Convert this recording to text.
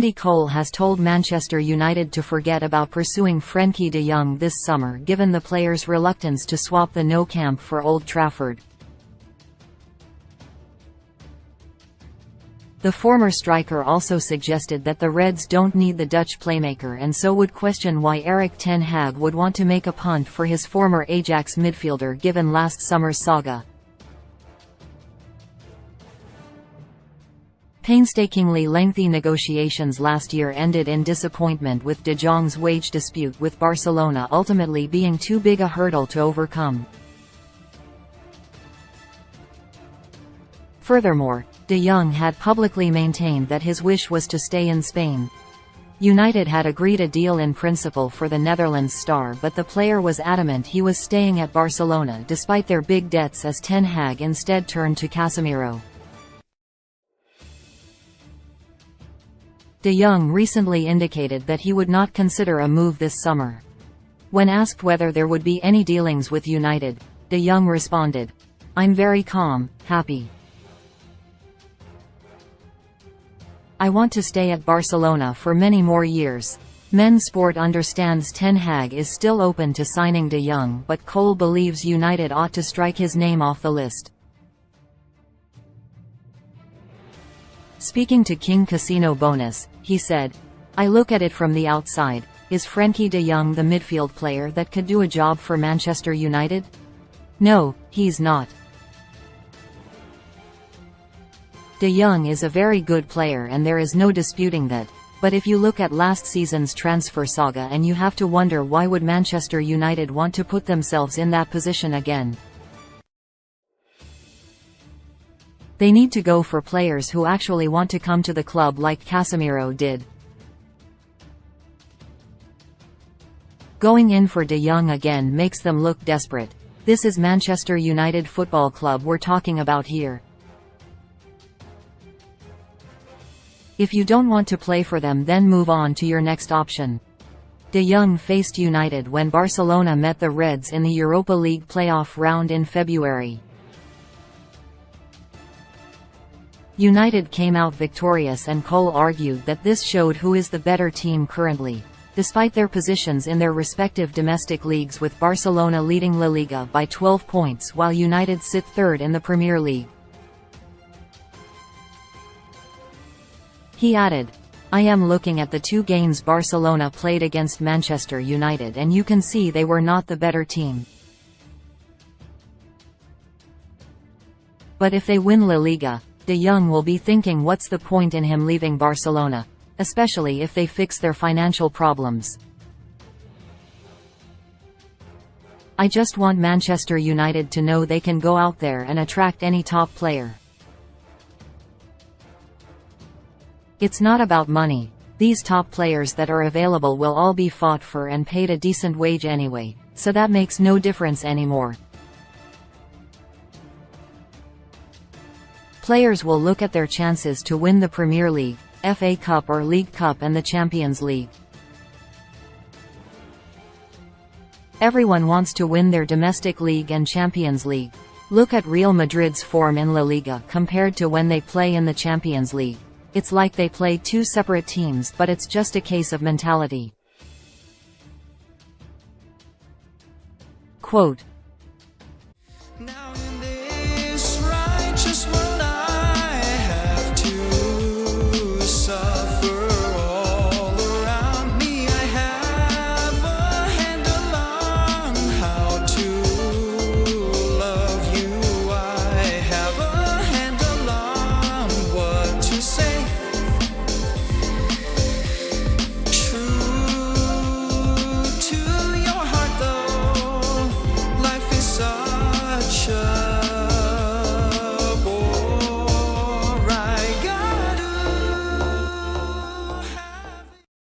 Andy Cole has told Manchester United to forget about pursuing Frenkie de Jong this summer given the player's reluctance to swap the Nou Camp for Old Trafford. The former striker also suggested that the Reds don't need the Dutch playmaker and so would question why Erik ten Hag would want to make a punt for his former Ajax midfielder given last summer's saga. Painstakingly lengthy negotiations last year ended in disappointment, with de Jong's wage dispute with Barcelona ultimately being too big a hurdle to overcome. Furthermore, de Jong had publicly maintained that his wish was to stay in Spain. United had agreed a deal in principle for the Netherlands star, but the player was adamant he was staying at Barcelona despite their big debts, as Ten Hag instead turned to Casemiro. De Jong recently indicated that he would not consider a move this summer. When asked whether there would be any dealings with United, de Jong responded, "I'm very calm, happy. I want to stay at Barcelona for many more years." Men Sport understands Ten Hag is still open to signing de Jong, but Cole believes United ought to strike his name off the list. Speaking to King Casino Bonus, he said, "I look at it from the outside. Is Frenkie de Jong the midfield player that could do a job for Manchester United? No, he's not. De Jong is a very good player and there is no disputing that, but if you look at last season's transfer saga and you have to wonder why would Manchester United want to put themselves in that position again. They need to go for players who actually want to come to the club like Casemiro did. Going in for de Jong again makes them look desperate. This is Manchester United Football Club we're talking about here. If you don't want to play for them, then move on to your next option." De Jong faced United when Barcelona met the Reds in the Europa League playoff round in February. United came out victorious, and Cole argued that this showed who is the better team currently, despite their positions in their respective domestic leagues, with Barcelona leading La Liga by 12 points while United sit third in the Premier League. He added, "I am looking at the two games Barcelona played against Manchester United and you can see they were not the better team. But if they win La Liga, de Jong will be thinking what's the point in him leaving Barcelona, especially if they fix their financial problems. I just want Manchester United to know they can go out there and attract any top player. It's not about money. These top players that are available will all be fought for and paid a decent wage anyway, so that makes no difference anymore. Players will look at their chances to win the Premier League, FA Cup or League Cup and the Champions League. Everyone wants to win their domestic league and Champions League. Look at Real Madrid's form in La Liga compared to when they play in the Champions League. It's like they play two separate teams, but it's just a case of mentality." Quote,